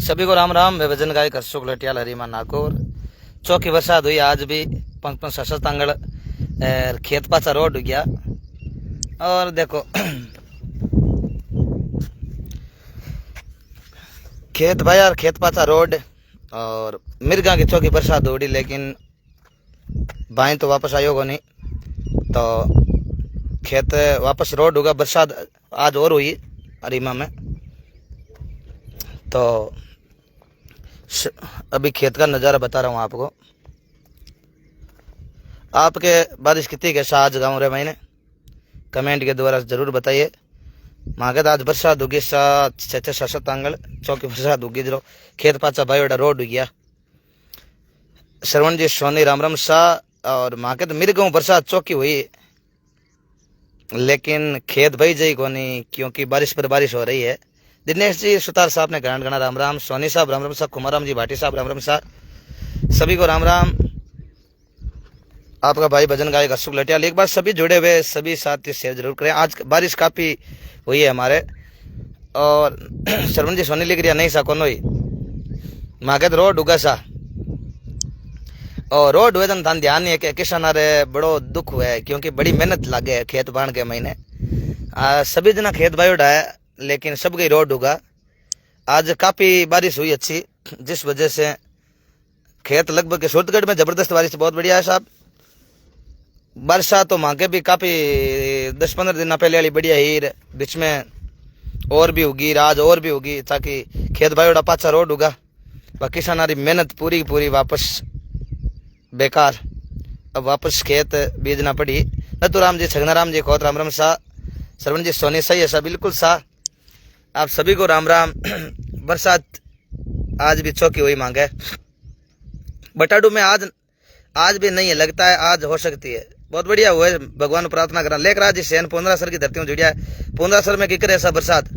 सभी को राम राम। मैं वजन गायक अशोक लटियाल हरीमा नाकोर। चौकी बरसात हुई आज भी 5-5 आंगड़ खेत पाचा रोड हो गया। और देखो खेत भाई यार खेत पाचा रोड और मिर्गा की चौकी बरसात उड़ी, लेकिन भाई तो वापस आयो को नहीं, तो खेत वापस रोड होगा। बरसात आज और हुई हरीमा में, तो अभी खेत का नज़ारा बता रहा हूँ आपको। आपके बारिश कितनी कैसा आज गाँव रे महीने कमेंट के द्वारा जरूर बताइए। मांगे तो आज बरसात होगी 6-7 आंगल चौकी बरसात होगी। जो खेत पाचा भाई वोड़ा रोड हो गया। श्रवण जी सोनी राम राम शाह। और मांगे तो मेरे गाँव बरसात चौकी हुई, लेकिन खेत भाई जाई को नहीं, क्योंकि बारिश पर बारिश हो रही है। दिनेश जी सुतार साहब ने घना घना राम राम। सोनी साहब राम राम साहब। कुमाराम जी भाटी साहब राम राम साहब। सभी को राम राम। आपका भाई भजन गायक अशोक लटियाल। एक बार सभी जुड़े हुए सभी साथी शेयर जरूर करें। आज बारिश काफी हुई है हमारे। और शर्मन जी सोनी लिख रही नहीं सा कौन हुई मांगे तो रोड उगा सा, और रोड हुए तो धान ध्यान नहीं है कि किसान रे बड़ो दुख हुआ है, क्योंकि बड़ी मेहनत लागे खेत बाण के महीने। सभी जना खेत भाई उड़ा है, लेकिन सब गई रोड होगा। आज काफी बारिश हुई अच्छी, जिस वजह से खेत लगभग सूरतगढ़ में जबरदस्त बारिश बहुत बढ़िया है साहब। बरसात तो मांगे भी काफी 10-15 दिन पहले वाली बढ़िया ही, बीच में और भी होगी, आज और भी होगी, ताकि खेत भाई उड़ा पाचा रोड होगा। किसानारी मेहनत पूरी पूरी वापस बेकार। अब वापस खेत बीजना पड़ी। नथुराम जी छगनाराम जी खोत राम राम शाह। श्रवण जी सोनी सही है साहब, बिल्कुल शाह। आप सभी को राम राम। बरसात आज भी चौकी हुई मांगे। बटाडू में आज भी नहीं है, लगता है आज हो सकती है। बहुत बढ़िया हुआ है, भगवान प्रार्थना करा। लेखराज जी सेन 15 सर की धरती में जुड़िया है। 15 सर में किकर ऐसा बरसात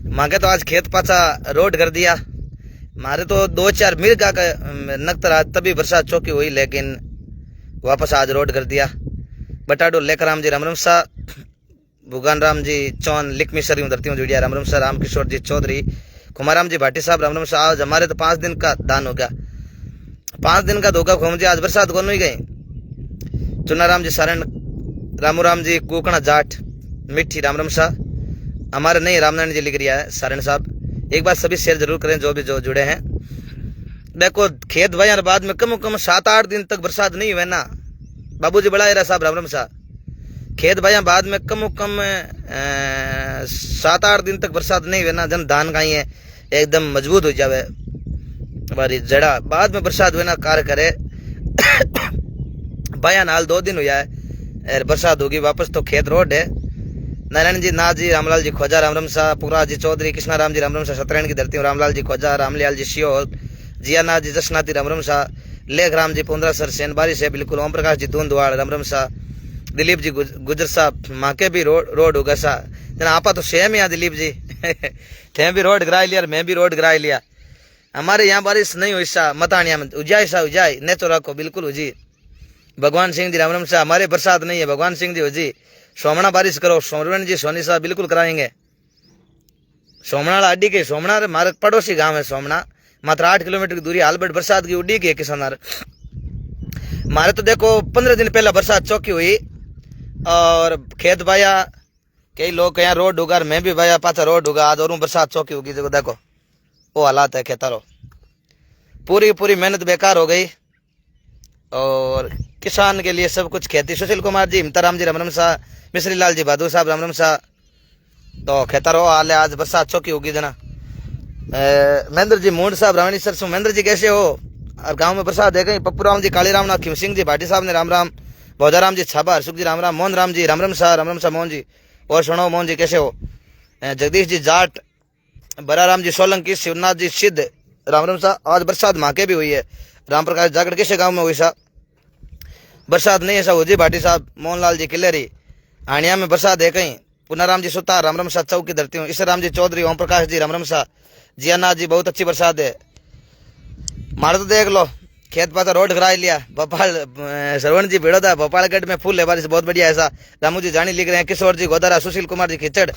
मांगे तो आज खेत पाचा रोड कर दिया। मारे तो 2-4 मिर्गा का नक्तरा तभी बरसात चौकी हुई, लेकिन वापस आज रोड कर दिया। बटाडू लेखराम जी राम राम शाह। भुगान राम जी चौन लिखमी सर धरती में जुड़िया राम राम शाह। राम किशोर जी चौधरी। कुमाराम जी भाटी साहब राम राम शाह। आज हमारे तो 5 दिन का दान हो गया। 5 दिन का धोखा खोम जी। आज बरसात कौन हुई गई। चुनाराम जी सारण रामू राम जी कुकड़ा जाट मिट्टी राम राम शाह। हमारे नहीं रामनारायण जी लिख रिया है सारण साहब। एक बार सभी शेयर जरूर करें जो भी जो जुड़े हैं। देखो खेत भाई बाद में कम से कम 7-8 दिन तक बरसात नहीं हुए ना। बाबूजी बड़ा एरा साहब राम राम शाह। खेत भाई बाद में कम से कम 7-8 दिन तक बरसात नहीं हुए ना, जन धान का ही है एकदम मजबूत हो जावे हमारी जड़ा। बाद में बरसात हुए ना कार्य करे। बयान हाल 2 दिन हुआ है, बरसात होगी वापस तो खेत रोड है। नारायण जी नाथ जी रामलाल जी खोजा राम राम शाह। पुरा जी चौधरी कृष्णाराम जी राम राम शाह। सत्यनारायण की धरती रामलाल जी खोजा। रामलियाल जी शियोल। जियानाथ जी जसनाथी राम राम शाह। लेखराम जी 15 सर सेन बारिश है बिल्कुल। ओम प्रकाश जी दूंदवाड़ राम राम शाह। दिलीप जी गुजर साहब माके भी रोड होगा सा जना आपा तो सेम ही दिलीप जी। थे भी रोड गिरा लिया, मैं भी रोड गिरा लिया। हमारे यहाँ बारिश नहीं हुई सा मतानिया में उजाई सा उजाई ने तो रखो बिल्कुल उजी। भगवान सिंह जी राम राम शाह। हमारे बरसात नहीं है भगवान सिंह जी उजी। सोमना बारिश करो। सोमरण जी सोनी साहब बिल्कुल कराएंगे। सोमना अड्डी के सोमना हमारे पड़ोसी गांव है सोमना, मात्र 8 किलोमीटर की दूरी। हालबट बरसात की उड्डी की किसान मारे तो देखो 15 दिन पहले बरसात चौकी हुई। और खेत भाया कई लोग यहाँ रोड होगा, मैं भी भाया पाचा रोड होगा। आज और बरसात चौकी होगी। देखो वो हालात है खेतारो। पूरी पूरी मेहनत बेकार हो गई, और किसान के लिए सब कुछ खेती। सुशील कुमार जी हिमताराम जी राम राम शाह। मिश्री लाल जी बहादुर साहब राम राम शाह। तो खेतारो हाल है, आज बरसात चौकी होगी जना। महेंद्र जी मूड साहब रावणी सर महेंद्र जी कैसे हो। और गाँव में बरसात है कहीं। पप्पू राम जी काली राम नाथ। खिम सिंह जी भाटी साहब ने राम राम। भौजाराम जी छाबा। हरसुख जी राम राम। मोहन राम जी राम राम शाह मोहन जी। और सुनो मोहन जी कैसे हो। जगदीश जी जाट। बराराम जी सोलंकी। शिवनाथ जी सिद्ध राम राम शाह। आज बरसात माके भी हुई है। राम प्रकाश जागड़ कैसे गाँव में हुई सा बरसात नहीं है सा जी भाटी साहब। मोहनलाल जी किलेरी हानिया में बरसात है कहीं। पुनाराम जी सुतार राम राम शाह चौक की धरती हूँ। ईश्वर राम जी चौधरी। ओम प्रकाश जी राम राम शाह। जियानाथ जी बहुत अच्छी बरसात है। मारे तो देख लो खेत पाता रोड करा लिया। भोपाल श्रवण जी भिड़ो था। भोपालगढ़ में फुल है बारिश बहुत बढ़िया ऐसा। रामू जी जानी लिख रहे हैं। किशोर जी गोदारा। सुशील कुमार जी खिचड़।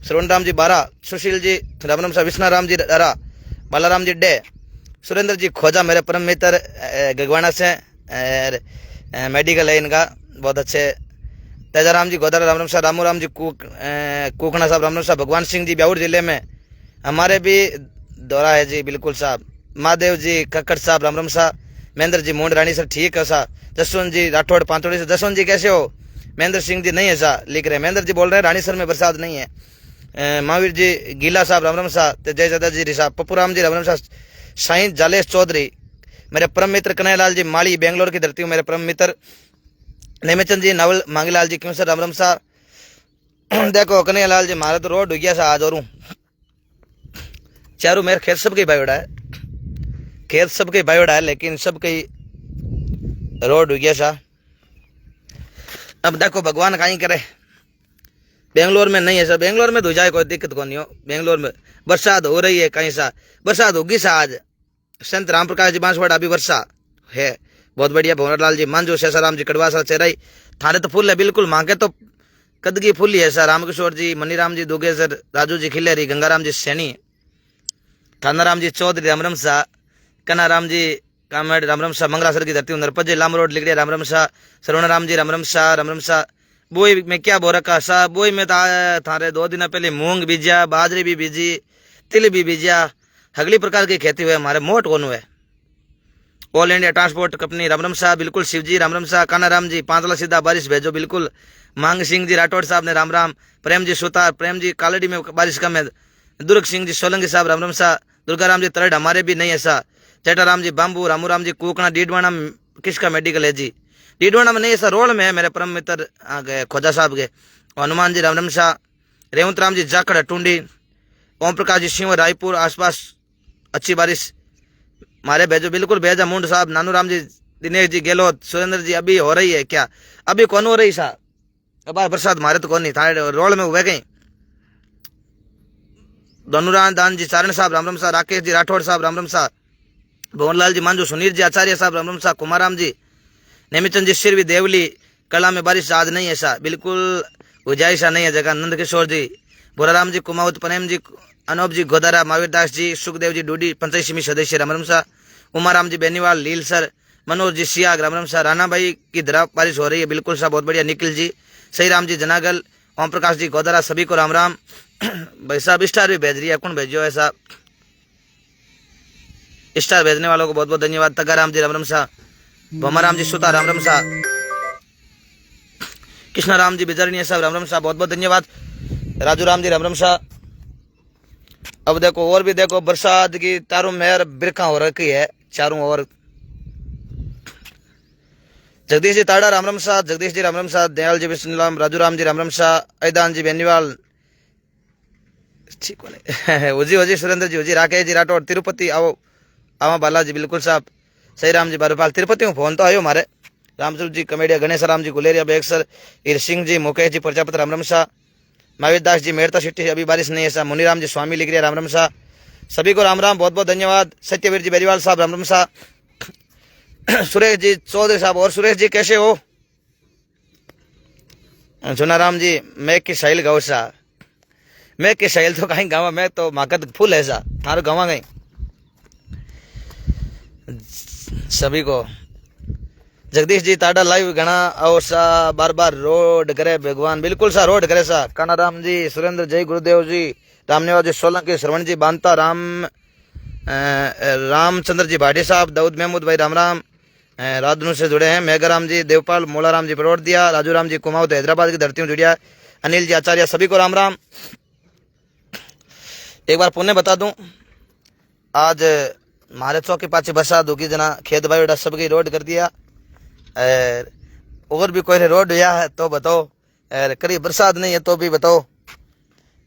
श्रवण राम जी बारा, सुशील जी राम राम साहब, विष्णा राम जी डरा, बालाराम जी डे, सुरेंद्र जी खोजा मेरे परम मित्र गगवाना से मेडिकल है इनका, बहुत अच्छे। तेजाराम जी गोदारा राम राम साहब, रामू राम जी कुकना साहब राम राम साहब, भगवान सिंह जी ब्याऊर जिले में हमारे भी दौरा है जी, बिल्कुल साहब। महादेव जी कक्कड़ साहब राम राम साहब, महेंद्र जी मोंड रानी सर ठीक है साहब। जसवंत जी राठौड़ पांचोड़ी से, जसवंत जी कैसे हो? महेंद्र सिंह जी नहीं है साहब लिख रहे हैं, महेंद्र जी बोल रहे हैं रानी सर में बरसात नहीं है। महावीर जी गीला साहब राम राम साहब, जय दादा जी साहब, पप्पू राम जी राम राम साहब, साईं जालेश चौधरी मेरे परम मित्र, कन्हैयालाल जी माली बेंगलोर की धरती हूँ मेरे परम मित्र, नेमेचंद जी नावल मांगीलाल जी क्यों सर राम राम साहब। देखो कन्हैयालाल जी मारे तो रोड हो गया सा आज, और चारों मेरे खेत सबके बायोडा है, खेत सबके बायोडा है, लेकिन सबके रोड हो गया सा। अब देखो भगवान कहीं करे, बेंगलोर में नहीं है सर, बेंगलोर में धो जाए कोई दिक्कत को नहीं हो, बेंगलोर में बरसात हो रही है, कहीं सा बरसात होगी सा आज। संत राम प्रकाश जी बांसवाड़ा अभी वर्षा है, बहुत बढ़िया। भंवरलाल जी मांझो, शेषाराम जी कड़वा सर चेराई, थारे तो फुल है बिल्कुल, मांगे तो कदगी फुल ही है सर। रामकिशोर जी, मनीराम जी दुगे सर, राजू जी खिलेरी, गंगाराम जी सैनी, थानाराम जी चौधरी राम राम शाह, कन्नाराम जी कामेड़ राम राम शाह, मंगला सर की धरती नरपत जी लाम रोड लिखड़िया राम राम शाह, सरवण राम जी राम राम शाह राम राम शाह। बोई में क्या बो रखा सा, बोई में थारे 2 दिन पहले मूंग बीजा, बाजरी भी बीजी, तिल भी बीजा, अगली प्रकार की खेती हुए हमारे मोट कौन हुए। All India transport company Ram Ram Shah, बिल्कुल शिव जी राम राम शाह, कानाराम जी 5 लाख सीधा बारिश भेजो बिल्कुल। मांग सिंह जी राठौड़ साहब ने राम राम, प्रेम जी सुतार, प्रेम जी कालड़ी में बारिश कम है, दुर्ग सिंह जी सोलंकी साहब राम राम शाह, दुर्गाराम जी तरड़ हमारे भी नहीं ऐसा, चेटाराम जी बाम्बू, रामूराम जी कुकना, डीडवाना किसका मेडिकल है जी, डीडवाना में नहीं ऐसा, रोल में है मेरे परम मित्र आ गए खोजा साहब के, हनुमान जी राम राम शाह, रेवंत राम जी जाखड़ टूंडी, ओम प्रकाश जी सिंह रायपुर आसपास अच्छी बारिश मारे भेजो बिल्कुल भेजा। मुंड साहब, नानू राम जी, दिनेश जी गहलोत, सुरेंद्र जी अभी हो रही है क्या? अभी कौन हो रही सा, अब बरसात मारे तो कौन नहीं थारे रोल में हुए कहीं। धनुरान दान जी चारण साहब राम राम साहब, राकेश जी राठौड़ साहब राम राम साहब, भवनलाल जी मांझू, सुनील जी आचार्य साहब राम राम साहब, कुमाराम जी, नेमिचंद जी सिरवी देवली, कला में बारिश आज नहीं ऐसा, बिल्कुल उजाइशा नहीं है जगह। नंद किशोर जी, भोराराम जी कुमावत, प्रेम जी, अनूप जी गोदारा, महावीर दास जी, सुखदेव जी डूडी, पंचायत समिति सदस्य राम राम शाह, उमाराम जी बेनीवाल, लील सर, मनोज जी सियाग राम राम शाह, राणा भाई की तरह बारिश हो रही है बिल्कुल साहब, बहुत बढ़िया। निखिल जी, सही राम जी जनागल, ओम प्रकाश जी गोदारा, सभी को राम राम। भाई साहब स्टार भी भेज रही है, कौन भेजो है साहब, स्टार भेजने वालों को बहुत बहुत धन्यवाद। तगाराम जी राम राम शाह, भमाराम जी सुता राम राम शाह, कृष्णा राम जी बिजरनिया साहब राम राम शाह, बहुत बहुत धन्यवाद। राजू राम जी राम राम शाह। अब देखो और भी देखो, बरसात की तारों मेहर बिरखा हो रखी है चारों ओर। जगदीश जी ताड़ा राम राम शाह, जगदीश जी राम राम शाह, दयाल जी विष्णुलाम, राजू राम जी राम राम शाह, ऐदान जी बेनीवाल, ठीक है उजी उजी, सुरेंद्र जी उजी, राकेश जी राठौड़, तिरुपति आओ आवा बालाजी बिल्कुल साहब, सही राम जी बारूपाल, तिरुपति में फोन तो आयो हमारे, रामस्वरूप जी कमेडिया, गणेश राम जी गुलेरिया बेगसर, ईर सिंह जी, मुकेश जी प्रजापति राम राम शाह, महावीर दास जी मेड़ता सिटी अभी बारिश नहीं है ऐसा, मुनीराम जी स्वामी लिख रहे राम राम शाह, सभी को राम राम, बहुत बहुत धन्यवाद। सत्यवीर जी बेरीवाल साहब राम राम शाह, सुरेश जी चौधरी साहब, और सुरेश जी कैसे हो? सुनाराम जी, मैं की शैल गाँव सा, मैं की शैल तो कहीं गाँव, मैं तो माकत फुल है सा, थारो गाँव गई सभी को। जगदीश जी ताड़ा लाइव घना और सा, बार बार रोड करे भगवान, बिल्कुल सा रोड करे सा। कानाराम जी, सुरेंद्र जय गुरुदेव जी, रामनिवास जी सोलंकी, श्रवण जी बांता, रामचंद्र जी भाटी साहब, दाऊद महमूद भाई राम राम, राजनू से जुड़े हैं, मेघाराम जी देवपाल, मोलाराम जी परोड़ दिया, राजू राम जी कुमाऊत हैदराबाद की धरती में जुड़िया, अनिल जी आचार्य, सभी को राम राम। एक बार पुण्य बता दूं, आज हमारे चौक के पाछे बरसात होगी जना, खेत बायोडा सबकी रोड कर दिया, और भी कोई रोड हुआ है तो बताओ, करीब बरसात नहीं है तो भी बताओ।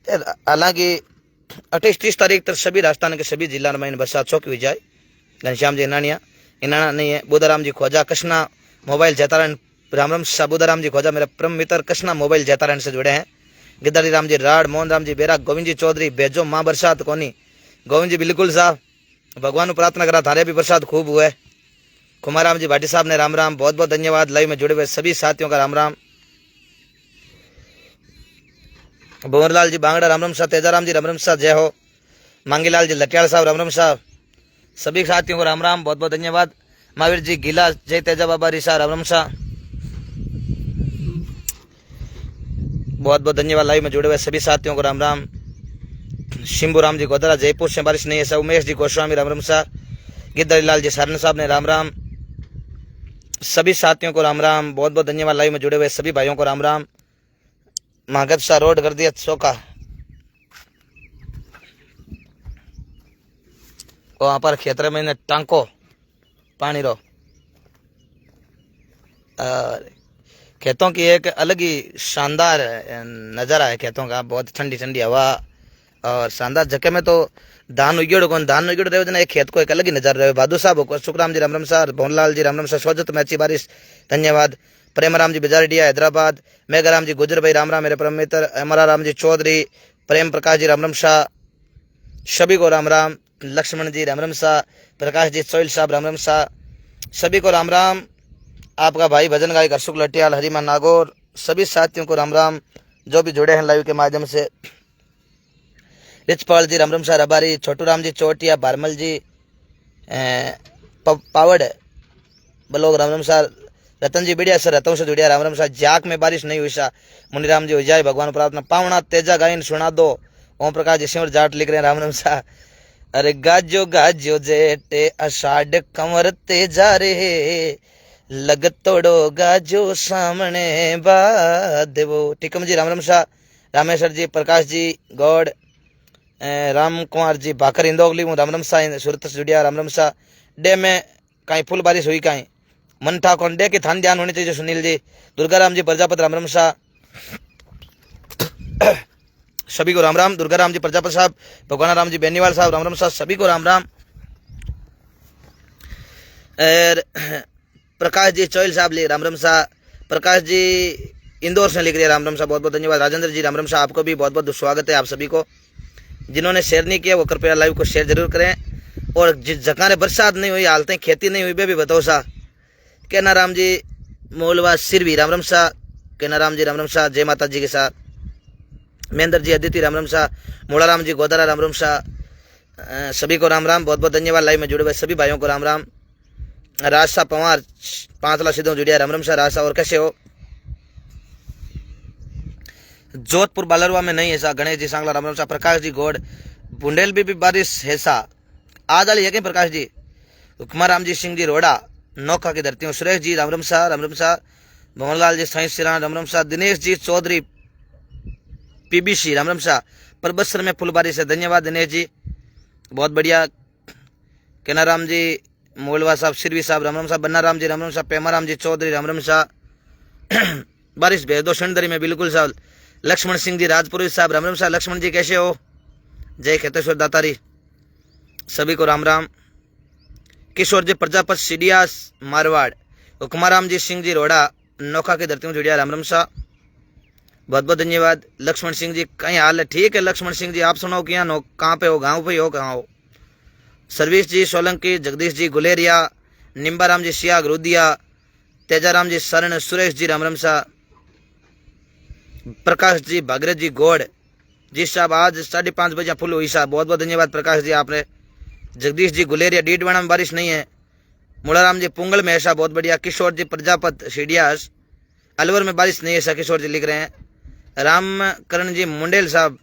हालांकि 28-30 तारीख तक सभी राजस्थान के सभी जिला में बरसात चौकी हुई जाए। घनश्याम जी इनाना नहीं है, बुधाराम जी खोजा, कृष्णा मोबाइल जैतारण राम राम शाह, बुधाराम जी खोजा मेरा परम मित्र कृष्णा मोबाइल जैतारण से जुड़े हैं, गिद्दारी राम जी राड, मोहन राम जी बेरा, गोविंद जी चौधरी भेजो माँ बरसात कोनी, गोविंद जी बिल्कुल साहब, भगवान को प्रार्थना करा थारे भी बरसात खूब हुआ है। कुमाराम जी भाटी साहब ने राम राम, बहुत बहुत धन्यवाद। लाइव में जुड़े हुए सभी साथियों का राम राम। भंवरलाल जी बांगड़ा राम राम शाह, तेजाराम जी राम राम शाह, जय हो। मांगीलाल जी लटियाल साहब राम राम शाह, सभी साथियों को राम राम, बहुत बहुत धन्यवाद। महावीर जी गीला, जय तेजा बाबा रिसा राम राम शाह, बहुत बहुत धन्यवाद। लाइव में जुड़े हुए सभी साथियों को राम राम। शिंबू राम जी गोदरा जयपुर से बारिश नहीं है सर, उमेश जी गोस्वामी राम राम शाह, गिद्दरीलाल जी सारन साहब ने राम राम, सभी साथियों को राम राम, बहुत बहुत धन्यवाद। लाइव में जुड़े हुए सभी भाइयों को राम राम। महागत शाह रोड कर दिया चौका, वहां पर खेतर में टांको पानी रो, खेतों की एक अलग ही शानदार नजारा है खेतों का, बहुत ठंडी ठंडी हवा और शानदार जगह में तो धान उगेड़ो कौन, धान उगेड़ रहे हो एक खेत को एक अलग ही नजर रहे। बहादुर साहब को सुखराम जी राम राम शाह, भवनलाल जी राम राम शाह, सोजत में अच्छी बारिश धन्यवाद। प्रेमराम जी बिजारडिया हैदराबाद, मेघराम जी गुजर भाई राम राम मेरे परम मित्र, अमरा राम जी चौधरी, प्रेम प्रकाश जी राम राम शाह, सभी को राम राम। लक्ष्मण जी राम राम शाह, प्रकाश जी सोइल साहब राम राम शाह, सभी को राम राम। आपका भाई भजन गायक अशोक लटियाल, हरिमान नागौर, सभी साथियों को राम राम जो भी जुड़े हैं लाइव के माध्यम से। रिचपाल जी राम राम शाह रबारी, छोटू राम जी चोटिया, बारमल जी पावड़ बलोग राम राम शाह, रतन जी बिड़िया सर रतों से जुड़िया राम राम शाह। जाक में बारिश नहीं हुई शाह, मुनिराम जी हो जाए भगवान प्रार्थना। पावना तेजा गायन सुना दो, ओम प्रकाश जी सिंवर जाट लिख रहे हैं राम राम शाह। अरे गाजो गाजो जेटे अषाढ़ कंवर तेजा रे, लग तोड़ो गाजो सामने बादेवो। टिकम जी राम राम शाह, रामेश्वर जी, प्रकाश जी गौड़, राम कुमार जी भाकर इंदोगली हूँ राम राम शाह, सूरत से जुड़िया राम राम शाह। डे में कहीं फुल बारिश हुई कहीं मन ठाकुर डे की थान ध्यान होनी चाहिए सुनील जी, दुर्गाराम जी प्रजापत राम राम शाह, सभी को राम राम। दुर्गाराम जी प्रजापत साहब, भगवान राम जी बेनीवाल साहब राम राम शाह, सभी को राम राम। प्रकाश जी चोइल साहब ले राम राम शाह, प्रकाश जी इंदौर से लिख रहे राम राम शाह, बहुत बहुत धन्यवाद। राजेंद्र जी राम राम शाह, आपको भी बहुत बहुत स्वागत है। आप सभी को जिन्होंने शेयर नहीं किया वो कृपया लाइव को शेयर जरूर करें। और जिस जगह ने बरसात नहीं हुई, हालतें खेती नहीं हुई, वे भी बताओ सा। केना राम जी मोलवा सिरवी राम राम शाह, केना राम जी राम राम शाह, जय माता जी के साथ। महेंद्र जी अदिति राम राम शाह, मोड़ा राम जी गोदारा राम राम शाह, सभी को राम राम, बहुत बहुत धन्यवाद। लाइव में जुड़े हुए सभी भाइयों को राम राम। राजसा पवार 5 लाख सीधों जुड़िया राम राम शाह राजसा, और कैसे हो? जोधपुर बालरवा में नहीं ऐसा, गणेश जी सांगला राम राम शाह, प्रकाश जी गौड़ बुंडेल भी बारिश है सा आज वाली है क्या प्रकाश जी? कुमार राम जी सिंह जी रोड़ा नौखा की धरती हूँ, सुरेश जी राम राम शाह राम राम शाह, भवनलाल जी साई सिरा राम राम शाह, दिनेश जी चौधरी पीबीसी राम राम शाह, परबसर में फुल बारिश है, धन्यवाद दिनेश जी, बहुत बढ़िया। केना राम जी मोलवा साहब, सिरवी साहब राम राम शाह, बन्ना राम जी राम राम शाह, पेमा राम जी चौधरी राम राम शाह, बारिश भेज दो शंदरी में बिल्कुल साहब। लक्ष्मण सिंह जी राजपुरी साहब राम राम शाह, लक्ष्मण जी कैसे हो? जय खेतेश्वर दातारी, सभी को राम राम। किशोर जी प्रजापत सीडियास मारवाड़, कुमाराम जी सिंह जी रोड़ा नौखा की धरती में जुड़िया राम राम शाह, बहुत बहुत धन्यवाद। लक्ष्मण सिंह जी कहीं हाल है? ठीक है लक्ष्मण सिंह जी, आप सुनाओ क्या नो, कहाँ पे हो? गाँव पे हो? कहाँ हो? सर्विस जी सोलंकी, जगदीश जी गुलेरिया, निम्बाराम जी सिया ग्रुदिया, तेजाराम जी शरण, सुरेश जी राम राम शाह, प्रकाश जी भागीरथ जी गौड़ जी साहब, आज 5:30 बजे फुल हुई साहब, बहुत बहुत धन्यवाद प्रकाश जी आपने। जगदीश जी गुलेरिया, डीडवाड़ा में बारिश नहीं है, मुड़ाराम जी पुंगल में ऐसा, बहुत बढ़िया। किशोर जी प्रजापत सीडियास, अलवर में बारिश नहीं है ऐसा, किशोर जी लिख रहे हैं। रामकरण जी मुंडेल साहब,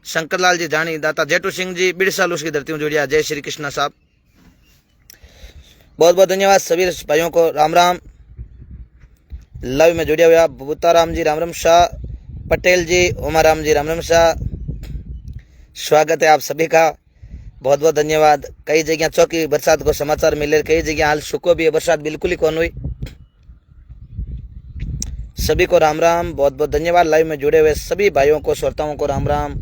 शंकरलाल जी जानी दाता, जेठू सिंह जी बिड़साल उसकी धरती में जुड़िया, जय श्री कृष्णा साहब, बहुत बहुत धन्यवाद। सभी भाइयों को राम राम। लाइव में जुड़िया हुआ बूताराम जी राम राम शाह, पटेल जी उमाराम जी राम राम शाह, स्वागत है आप सभी का, बहुत बहुत धन्यवाद। कई जगह चौकी बरसात को समाचार मिले, कई जगह हाल सुको भी है, बरसात बिल्कुल ही कौन हुई। सभी को राम राम, बहुत बहुत धन्यवाद। लाइव में जुड़े हुए सभी भाइयों को, श्रोताओं को राम राम।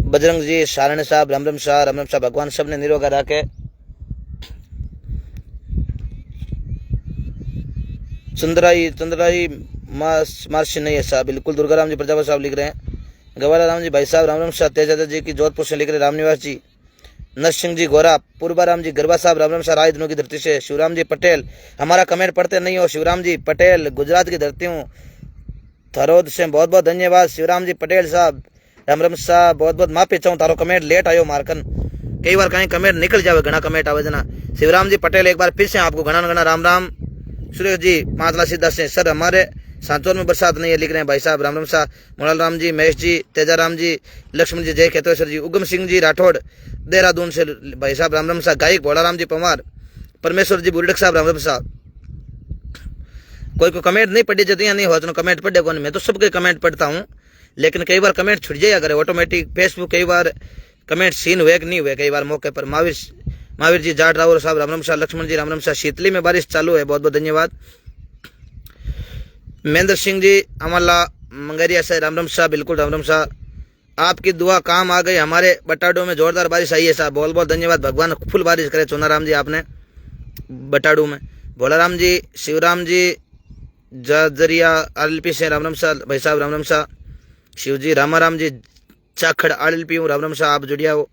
बजरंग जी सारण साहब राम राम शाह, राम राम शाह, भगवान सबने निरोगा रखे। चंद्राई मार्श नहीं है साहब, बिल्कुल। दुर्गाराम जी प्रजापत साहब लिख रहे हैं। गवारा राम जी भाई साहब राम राम शाह, तेजादा जी की जोधपुर से लिख रहे, रामनिवास जी, नरसिंह जी गोरा, पूर्वाराम जी गरबा साहब राम राम शाह, राय दिनों की धरती से। शिवराम जी पटेल, हमारा कमेंट पढ़ते नहीं हो, शिवराम जी पटेल गुजरात की धरती हूँ, थरोद से बहुत बहुत धन्यवाद। शिवराम जी पटेल साहब राम राम साहब, बहुत बहुत माफी चाहूँ, तारो कमेंट लेट आयो मारकन, कई बार कहीं कमेंट निकल जावे, घना कमेंट आवे जना। शिवराम जी पटेल एक बार फिर से आपको घना घना राम राम। सुरेश जी मातला सीधा से, सर हमारे सांचौर में बरसात नहीं है, लिख रहे हैं भाई साहब राम राम साहब। मोलाल राम जी, महेश जी, तेजाराम जी, लक्ष्मण जी, जय खेतेश्वर जी, उगम सिंह जी राठौड़ देहरादून से भाई साहब राम राम साहब। गायक भोलाराम जी पवार, परमेश्वर जी बुरडक साहब राम राम साहब। कोई को कमेंट नहीं पढ़ी जाती, नहीं हो कमेंट पढ़े कौन, मैं तो सबके कमेंट पढ़ता हूँ, लेकिन कई बार कमेंट छुट जाए अगर ऑटोमेटिक फेसबुक, कई बार कमेंट सीन हुए कि नहीं हुए, कई बार मौके पर। महावीर जी जाट रावर साहब राम राम साहब। लक्ष्मण जी राम राम साहब। शीतली में बारिश चालू है, बहुत बहुत धन्यवाद। महेंद्र सिंह जी अमला मंगेरिया से राम राम साहब, बिल्कुल राम राम साहब। आपकी दुआ काम आ गई, हमारे बटाडो में जोरदार बारिश आई है साहब, बहुत बहुत धन्यवाद। भगवान फुल बारिश करे चुनाराम जी आपने बटाडू में। भोलाराम जी, शिवराम जी जजरिया आरएलपी से राम राम साहब भाई साहब राम राम साहब। शिव जी रामाराम जी चाखड़ आरएलपी हूँ राम राम साहब, आप जुड़िया हो।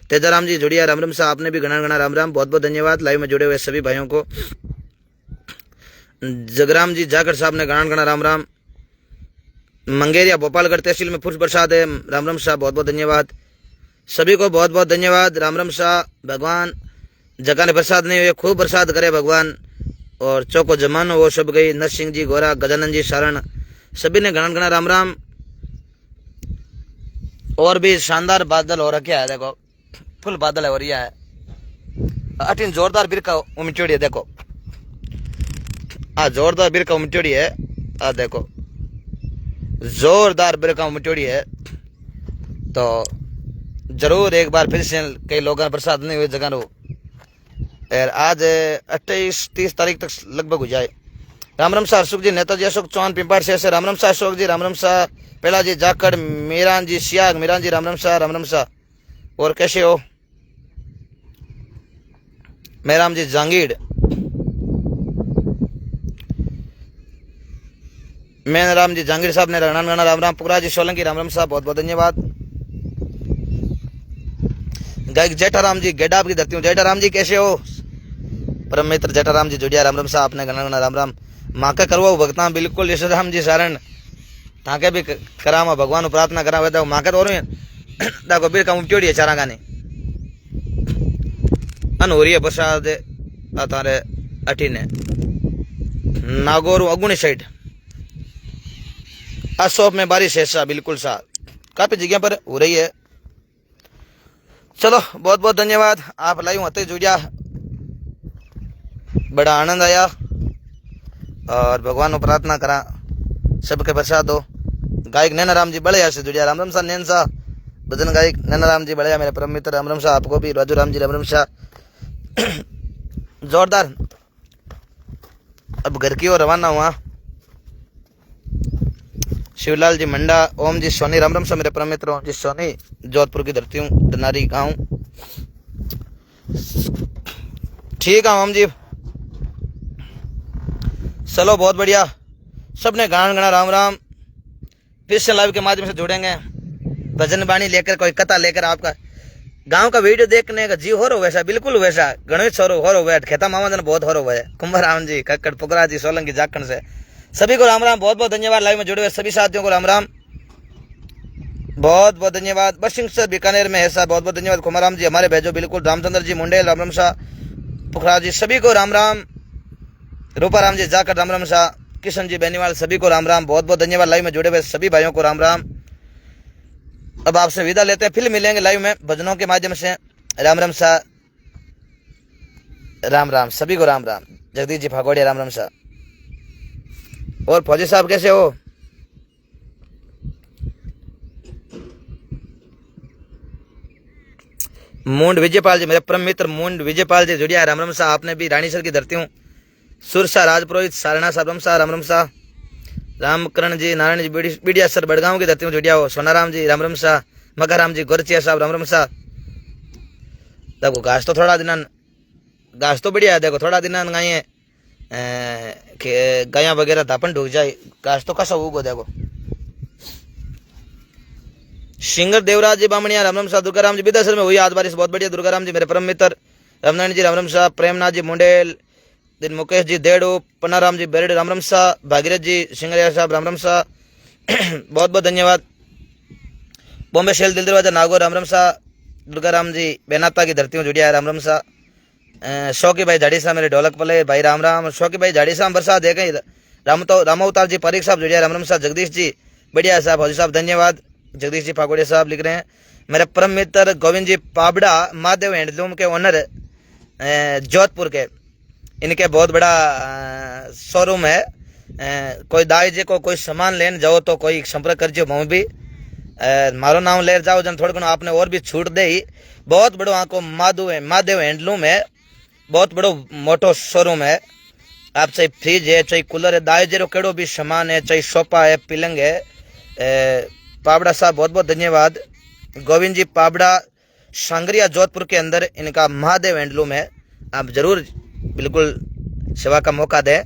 तेजाराम जी जुड़िया राम राम साहब, आपने भी घना घना राम राम, बहुत बहुत धन्यवाद लाइव में जुड़े हुए सभी भाइयों को। जगराम जी जाखड़ साहब ने घना घना राम राम। मंगेरिया भोपालगढ़ तहसील में पुरुष बरसात है, राम राम साहब, बहुत बहुत धन्यवाद सभी को, बहुत बहुत धन्यवाद राम राम साहब। भगवान जगह ने बरसात नहीं हुई, खूब बरसात करे भगवान, और चौको जमानो वो सब गई। नरसिंह जी गोरा, गजानंद जी सारण, सभी ने घना घना राम राम। और भी शानदार बादल हो रखे है, देखो फुल बादल है, और यह है अठिन जोरदार बिरका उमटोड़ी है, देखो आ जोरदार बिरका उमटोड़ी है, आ देखो जोरदार बिरका उमटोड़ी है। तो जरूर एक बार फिर से कई लोगों ने बरसात नहीं हुई जगह रो, और आज 28-30 तारीख तक लगभग हो जाए। राम राम साहब। अशोक जी नेताजी अशोक चौहान पिंपाड़ से राम राम साहब। अशोक जी राम राम साहब। पहला जी जाखड़, मीरान जी सियाग, मीरान जी राम राम साहब राम राम साहब। और कैसे हो मेहराम जी जांगीड़, मैं राम जी जांगीर साहब ने राणा राणा राम राम। पुखराज जी सोलंकी राम राम साहब, बहुत बहुत धन्यवाद। गायक जेठाराम जी गेडा आपकी धरती हूँ, जेठाराम जी कैसे हो। परम मित्र जेठाराम जी जुड़िया राम राम साहब, आपने घना घना राम राम। माँ के करवा भगता बिल्कुल यशोराम जी सारण ताके भी करामा भगवान प्रार्थना करा हुआ माँ के तो देखो बिर का उमटोड़ी है चारा गाने अन हो रही है बरसात तारे अठीने नागौर अगुनी साइड अशोक में बारिश है सा, बिल्कुल सा काफी जगह पर हो रही है। चलो बहुत बहुत धन्यवाद, आप लाइव होते जुड़िया, बड़ा आनंद आया और भगवान को प्रार्थना करा सबके प्रसाद हो। गायक नैना राम जी बड़े से जुड़िया, राम राम सा नैन सा भजन गायक नैना राम जी बड़े, मेरे परम मित्र राम राम सा, आपको भी राजू राम जी राम राम सा। जोरदार अब घर की ओर रवाना हुआ। शिवलाल जी मंडा, ओम जी सोनी राम राम सा, मेरे परम मित्र ओम जी सोनी, जोधपुर की धरती हूँ, डनारी गाँव। ठीक है ओम जी, चलो बहुत बढ़िया, सबने गान गणा राम राम। फिर से लाइव के माध्यम से जुड़ेंगे, भजन बाणी लेकर, कोई कथा लेकर, आपका गांव का वीडियो देखने का जी हो रहा वैसा, बिल्कुल वैसा गणेश हो रहा है, खेता मामा जन बहुत हो रहा है। कुंभराम जी कक्कड़ पुकरा जी सोलंकी जाखंड से सभी को राम राम, बहुत बहुत धन्यवाद। लाइव में जुड़े हुए सभी साथियों को राम राम, बहुत बहुत धन्यवाद। बसिंग सर बीकानेर में है साहब, बहुत बहुत धन्यवाद। कुमाराम जी हमारे भेजो, बिल्कुल। रामचंद्र जी मुंडेल राम राम शाह, पुखरा जी सभी को राम राम। रूपाराम जी जाकर राम राम शाह, किशन जी बेनीवाल सभी को राम राम, बहुत बहुत धन्यवाद। लाइव में जुड़े हुए सभी भाइयों को राम राम। अब आपसे विदा लेते हैं, फिर मिलेंगे लाइव में भजनों के माध्यम से। राम राम शाह, राम राम सभी को राम राम। जगदीश जी फागोड़िया राम राम शाह। और फौजी साहब कैसे हो। मुंड विजयपाल जी, मेरे परम मित्र मुंड विजयपाल जी जुड़िया राम राम शाह, आपने भी रानीसर की धरती हूँ। सुरसा राजपुरोहित सारणा साहब राम शाह राम राम शाह। रामकरण जी नारायण जी बीडिया सर बड़गांव की धरती हूँ जुड़िया हो। सोनाराम जी राम राम शाह, मकाराम जी गोरचिया साहब राम राम शाह। देखो घास तो थोड़ा दिन घास तो बढ़िया है, देखो थोड़ा दिन गाय गाया वगैरह धापन ढूक जाए, घास तो कैसा उगो देखो। सिंगर देवराज जी बामणिया राम राम शाह। दुर्गाराम जी बिदासर में हुई आज बारिश, बहुत बढ़िया। दुर्गाराम जी मेरे परम मित्र। रामनारायण जी राम राम शाह। प्रेमनाथ जी मुंडेल, दिन मुकेश जी देड़ो, पन्नाराम जी बेरड राम राम शाह। भागीरथ जी सिंगरिया साहब राम राम शाह। बहुत बहुत धन्यवाद। बॉम्बे शेल दिल दरवाजा नागौर राम राम सा। दुर्गा राम जी बेनाता की धरती में जुड़िया है राम राम सा। शौकी भाई झाड़ी साहब मेरे ढोलक पले भाई राम राम। शौकी भाई झाड़ी साहब बरसात देखें रामावतार जी पारिक साहब जुड़िया राम राम सा। जगदीश जी बढ़िया साहब हौजी साहब धन्यवाद। जगदीश जी फागोड़िया साहब लिख रहे हैं मेरे परम मित्र गोविंद जी पाबड़ा महादेव हैंडलूम के ओनर जोधपुर के, इनके बहुत बड़ा शोरूम है। कोई दाई जी को कोई सामान लेने जाओ तो कोई संपर्क कर जो मैं भी मारो नाम ले जाओ जन थोड़ा आपने और भी छूट दे ही। बहुत बड़ो आंको महादेव हैंडलूम है, बहुत बड़ो मोटो शोरूम है। आप चाहे फ्रिज है चाहे कूलर है दाई जी केड़ो भी सामान है चाहे सोफा है पिलंग है। पाबड़ा साहब बहुत बहुत धन्यवाद। गोविंद जी पाबड़ा सांगरिया जोधपुर के अंदर इनका महादेव हैंडलूम है। आप जरूर बिल्कुल सेवा का मौका दें।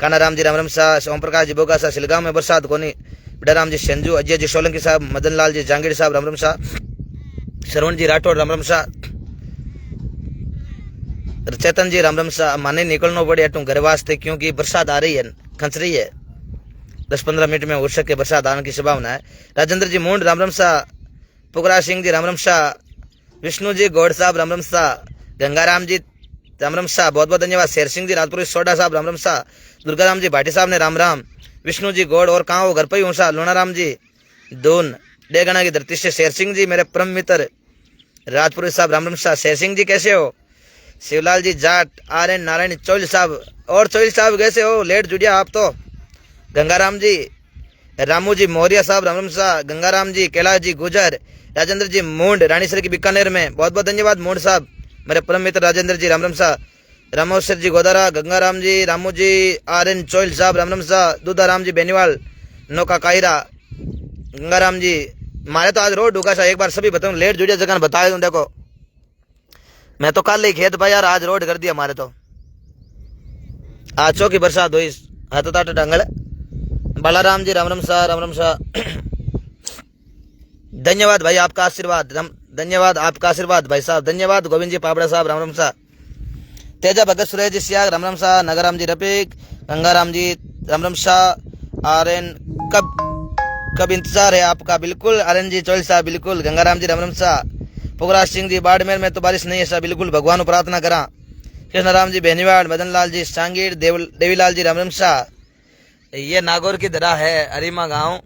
काना राम जी राम राम शाह। ओम प्रकाश जी बोगा शाह सिलगांव में बरसात कोनी। बड़ा राम जी संजू अजय जी सोलंकी साहब मदन लाल जी जांगीर साहब राम राम शाह। श्रवण जी राठौड़ राम राम शाह। चेतन जी राम राम शाह। माने निकलना पड़े अटू घर वास्ते क्योंकि बरसात आ रही है खंच रही है। 10-15 मिनट में हो सके बरसात आने की संभावना है। राजेंद्र जी मूंड राम राम शाह। पुगरा सिंह जी राम राम शाह। विष्णु जी गौड़ साहब राम राम शाह। गंगाराम जी राम राम शाह बहुत बहुत धन्यवाद। शेर सिंह जी राजपुरी सोडा साहब राम राम शाह। दुर्गा राम जी भाटी साहब ने राम राम। विष्णु जी गौड़ और कहाँ हो घर पर ही ऊँचा लोना राम जी दून डेगना की धरती से। शेर सिंह जी मेरे परम मित्र राजपुरी साहब राम राम शाह। शेर सिंह जी कैसे हो। शिवलाल जी जाट आर्यन नारायण चौल साहब और चौल साहब कैसे हो लेट जुड़िया आप तो। गंगाराम जी रामू जी मौर्य साहब राम राम शाह। गंगाराम जी कैलाश जी गुजर। राजेंद्र जी मूंड रानीसर की बीकानेर में बहुत बहुत धन्यवाद मूंड साहब मेरे परम मित्र राजेंद्र जी राम राम शाह। रामोसर जी गोदारा। गंगाराम जी रामू जी आर्यन चोइल साहब राम राम शाह। दूधाराम जी बेनीवाल नौका कायरा। गंगाराम जी मारे तो आज रोड डूगा सा एक बार सभी बताऊं लेट जुड़िया जगह बता दूं। देखो मैं तो कल ही खेत भाई यार आज रोड कर दिया हमारे तो। आज चौकी बरसात हुई हाथ ताट डंगल। बालाराम जी राम राम शाह राम राम शाह। धन्यवाद भाई आपका आशीर्वाद। धन्यवाद आपका आशीर्वाद भाई साहब धन्यवाद। गोविंद जी पाबड़ा साहब राम राम शाह। तेजा भगत सुरेश जी सियाग राम राम शाह। नगराम जी रफीक। गंगाराम जी राम राम शाह। आर्यन कब इंतजार है आपका। बिल्कुल आर्यन जी चौल साहब बिल्कुल। गंगाराम जी राम राम शाह। पुगराज सिंह जी बाड़मेर में तो बारिश नहीं है साहब बिल्कुल भगवान को प्रार्थना करा। कृष्णराम जी बेनीवाड़ मदन लाल जी सांगीर देवीलाल जी राम राम शाह। ये नागौर की धरा है अरीमा गांव।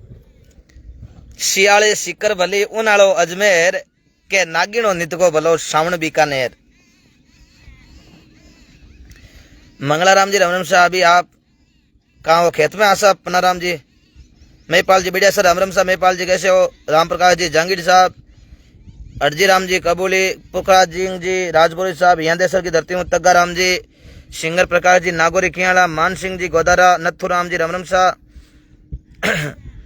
शियाले सिकर भली उनालो अजमेर के नागिनो नितको भलो श्रावण बीकानेर। मंगलाराम जी राम राम शाह। अभी आप कहाँ हो खेत में आशा पन्नाराम जी। महिपाल जी बढ़िया सर राम राम शाह। महिपाल जी कैसे हो। राम प्रकाश जी जहांगीर साहब। अड़जी राम जी कबूली। पुखराज जी राजपुरी साहब यंदेसर की धरती में। तग्गा राम जी सिंगर प्रकाश जी नागौरी कियाला। मान सिंह जी गोदारा। नथु राम जी राम राम शाह।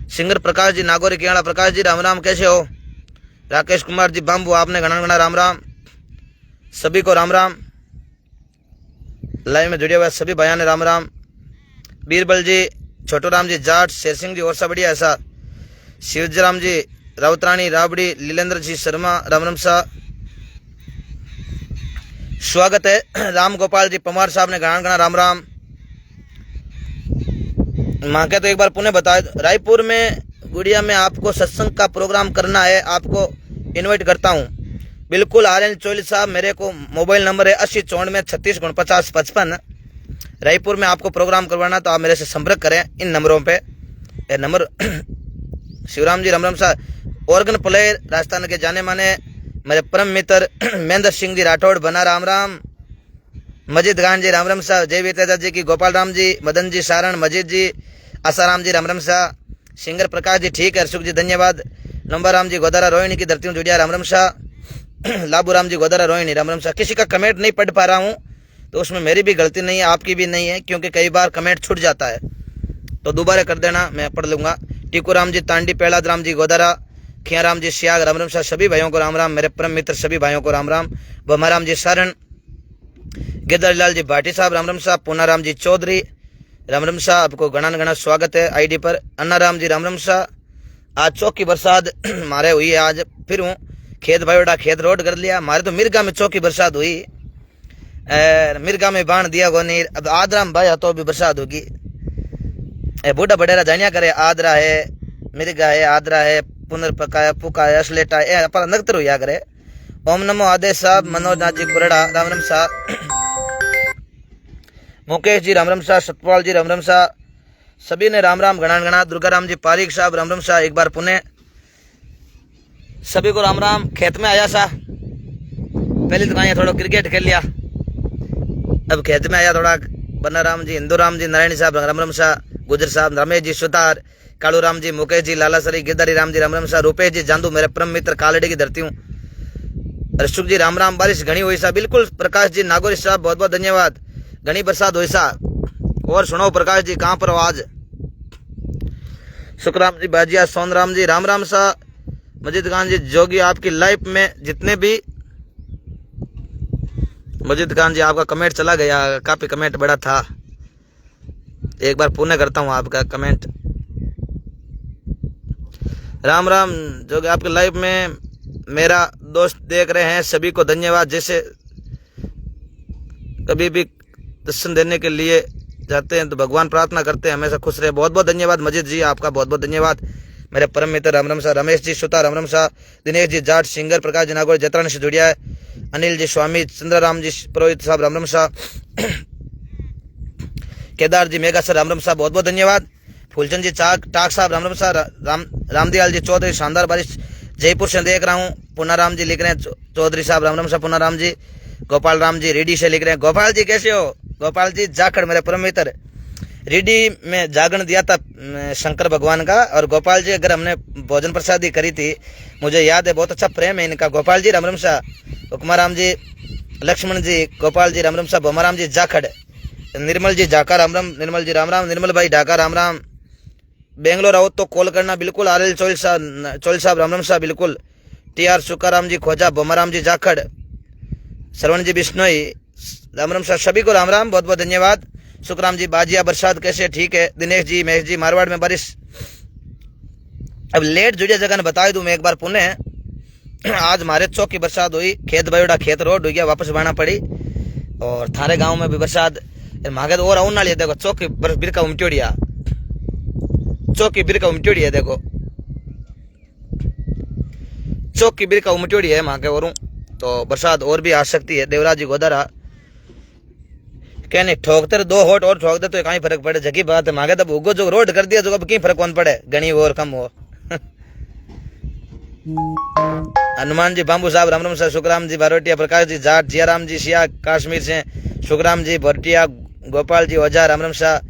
सिंगर प्रकाश जी नागौरी कियाला। प्रकाश जी राम राम कैसे हो। राकेश कुमार जी बाम्बू आपने घना घना राम राम। सभी को राम राम। लाइव में जुड़े हुए सभी भाइयों ने राम राम। बीरबल जी छोटू राम जी जाट। शेर सिंह जी और सब बढ़िया ऐसा। शिवजराम जी राउतरानी राबड़ी। लीलेंद्र जी शर्मा राम राम शाह। स्वागत है। राम गोपाल जी पमार साहब ने घना घना राम राम। माँ के तो एक बार पुनः बताए रायपुर में गुड़िया में आपको सत्संग का प्रोग्राम करना है आपको इनवाइट करता हूँ। बिल्कुल आर्यन चोली साहब मेरे को मोबाइल नंबर है 8094 रायपुर में आपको प्रोग्राम करवाना तो आप मेरे से संपर्क करें इन नंबरों पे। ये नंबर शिवराम जी राम राम साहब। ऑर्गन प्लेयर राजस्थान के जाने माने मेरे परम मित्र महेंद्र सिंह जी राठौड़ बना राम राम। मजीद खान जी राम राम साहब। जय वीतेजा जी की। गोपाल राम जी मदन जी सारण मजीद जी आसाराम जी राम राम शाह। सिंगर प्रकाश जी ठीक है। सुख जी धन्यवाद। लंबाराम जी गोदारा रोहिणी की धरती में जुड़िया राम राम शाह। लाबूराम जी गोदारा रोहिणी राम राम शाह। किसी का कमेंट नहीं पढ़ पा रहा हूँ तो उसमें मेरी भी गलती नहीं है आपकी भी नहीं है क्योंकि कई बार कमेंट छूट जाता है तो दोबारा कर देना मैं पढ़ लूंगा। टीकू राम जी तांडी पेलाद राम जी गोदारा। खियाराम जी सियाग राम राम शाह। सभी भाइयों को राम राम। मेरे परम मित्र सभी भाइयों को राम राम। बमाराम जी सारण। गिरधरलाल जी भाटी साहब राम राम शाह। पूनाराम जी चौधरी राम राम शाह। आपको घना घना स्वागत है आईडी पर। अन्नाराम जी राम राम शाह। आज चौकी बरसात मारे हुई है। आज फिर हूँ खेत भाईड़ा खेत रोड कर लिया। हमारे तो मिर्गा में चौकी बरसात हुई। मिर्गा में बांध दिया गोनी। अब आदरा में भाई तो भी बरसात होगी। बूढ़ा बडेरा जानिया करे आदरा है मिर्गा है, आदरा है, पुनर्पकाया, पुका है, असलेटा है, अपन नगतर हुआ करे। ओम नमो आदेश साहब, मनोज नाथ जी कुरड़ा, राम राम साहब, मुकेश जी राम राम साहब, सतपाल जी राम राम साहब, सभी ने राम राम गणा गणा। दुर्गा राम जी पारिक साहब राम राम साहब, एक बार पुनः सभी को राम राम। खेत में आया सा, पहले तो कहा थोड़ा क्रिकेट खेल लिया, अब खेत में आया थोड़ा। बन्ना राम जी, हिंदू राम जी, नारायण साहब राम राम साहब, गुजर साहब, रमेश जी सुतार, कालू राम जी, मुकेश जी, लाला सरी, गिरधारी राम जी राम राम साहब, रूपेश जी जांदू, मेरे परम मित्र कालड़ी की धरती हूँ, अशोक जी राम राम। बारिश घनी हुई सा, बिल्कुल। प्रकाश जी नागौरी साहब बहुत बहुत धन्यवाद। घनी बरसात हुई सा। और सुनो प्रकाश जी, कहाँ पर हो आज? सुखराम जी बाजिया, सोन राम जी राम राम साहब, मजीद खान जी जोगी, आपकी लाइफ में जितने भी, मजीद खान जी आपका कमेंट चला गया, काफी कमेंट बड़ा था, एक बार पुनः करता हूं आपका कमेंट। राम राम जोगी, आपकी लाइफ में मेरा दोस्त देख रहे हैं, सभी को धन्यवाद। जैसे कभी भी दर्शन देने के लिए जाते हैं तो भगवान प्रार्थना करते हैं हमेशा खुश रहे। बहुत बहुत धन्यवाद मजीद जी, आपका बहुत बहुत धन्यवाद। मेरे परम मित्र राम राम साहब, रमेश जी सुता राम राम साहब, दिनेश जी जाट, सिंगर प्रकाश जी नागौर जत्रान से जुड़िया है, अनिल जी स्वामी, चंद्राराम जी पुरोहित साहब राम राम साहब, केदार जी मेगा सर राम राम साहब, बहुत बहुत धन्यवाद। फूलचंद जी टाक साहब राम राम साहब, रामदयाल जी चौधरी, शानदार बारिश जयपुर से देख रहा हूँ। पुनाराम जी लिख रहे हैं, चौधरी साहब राम राम साहब, पुनाराम जी, गोपाल राम जी रेडी से लिख रहे हैं। गोपाल जी कैसे हो? गोपाल जी जाखड़, मेरे परम मित्र, रेडी में जागरण दिया था शंकर भगवान का। और गोपाल जी, अगर हमने भोजन प्रसादी करी थी, मुझे याद है, बहुत अच्छा प्रेम है इनका। गोपाल जी राम राम साहब, हुक्माराम जी, लक्ष्मण जी, गोपाल जी राम राम साहब, भोमाराम जी जाखड़, निर्मल जी जाका राम राम, निर्मल जी राम राम, निर्मल भाई ढाका राम राम। बेंगलोर आओ तो कॉल करना, बिल्कुल। आरएल चोल साहब राम राम साहब, बिल्कुल। टीआर सुकाराम जी खोजा, भोमाराम जी जाखड़, श्रवण जी बिश्नोई राम राम साहब, सभी को राम राम, बहुत बहुत धन्यवाद। सुखराम जी बाजिया, बरसात कैसे? ठीक है। दिनेश जी, महेश जी, मारवाड़ में बारिश। अब लेट जुड़े जगह ने बता दूं मैं एक बार पुनः। आज हमारे चौक की बरसात हुई, खेत बयोड़ा, खेत रोड हो गया, वापस बाना पड़ी। और थारे गांव में भी बरसात मांगे तो और आउन ना लिया। देखो चौक की बिरका उमटोड़िया, चौक की बिरका उमटोड़ी है, देखो चौक की बिरका उमटोड़ी है मांगे और। तो बरसात और भी आ सकती है। देवराज जी गोदारा कहने ठोकते दो होट और ठोक दे तो कहीं फर्क पड़े, जगी बात है। मांगे तब उगो जो रोड कर दिया जो अब कहीं फर्क कौन पड़े, घनी हो और कम हो। हनुमान जी बाबू साहब राम राम साहब, सुखराम जी बारोटिया, प्रकाश जी जाट, जियाराम जी सिया कश्मीर से, सुखराम जी भरटिया, गोपाल जी ओझा राम राम साहब,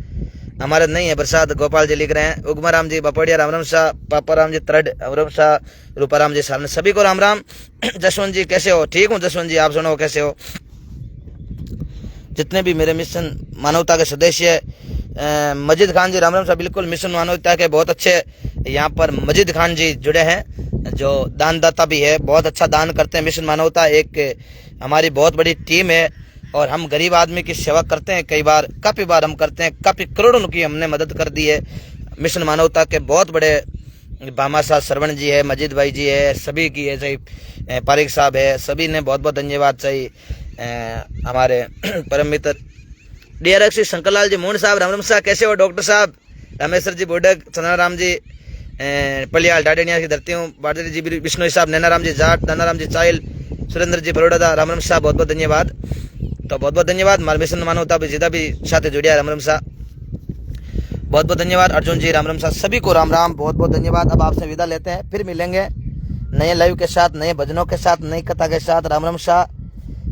हमारे नहीं है बरसात, गोपाल जी लिख रहे हैं। उगमाराम जी बपड़िया राम राम साहब, पापाराम जी तरड राम राम साहब, रूपाराम जी सामने, सभी को राम राम। जसवंत जी कैसे हो? ठीक हूँ जसवंत जी, आप सुनो कैसे हो? जितने भी मेरे मिशन मानवता के सदस्य, मजीद खान जी राम राम साहब, बिल्कुल मिशन मानवता के बहुत अच्छे यहाँ पर मजीद खान जी जुड़े हैं, जो दानदाता भी है, बहुत अच्छा दान करते हैं। मिशन मानवता एक हमारी बहुत बड़ी टीम है और हम गरीब आदमी की सेवा करते हैं। कई बार, काफ़ी बार हम करते हैं, काफ़ी करोड़ों की हमने मदद कर दी है। मिशन मानवता के बहुत बड़े बामा साहब, श्रवण जी है, मजीद भाई जी है, सभी की है, सही पारिक साहब है, सभी ने बहुत बहुत धन्यवाद। सही हमारे परम मित्र डीआरएक्सी शंकरलाल जी मोहन साहब राम राम साहब, कैसे हो? डॉक्टर साहब रामेश्वर जी बोडक, चंद्राराम जी पलियाल डाडेनिया की धरती हूँ, बारदरी जी विष्णु साहब, नैनाराम जी जाट, दानाराम जी चाइल, सुरेंद्र जी बड़ौदा राम राम साहब, बहुत बहुत धन्यवाद। तो बहुत बहुत धन्यवाद। हमारे मिशन मानवता भी जिदा भी साथ जुड़िया राम राम साहब, बहुत बहुत धन्यवाद। अर्जुन जी राम राम साहब, सभी को राम राम, बहुत बहुत धन्यवाद। अब आपसे विदा लेते हैं, फिर मिलेंगे नए लाइव के साथ, नए भजनों के साथ, नई कथा के साथ। राम राम साहब,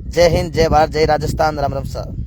जय हिंद, जय भारत, जय राजस्थान, राम राम साहब।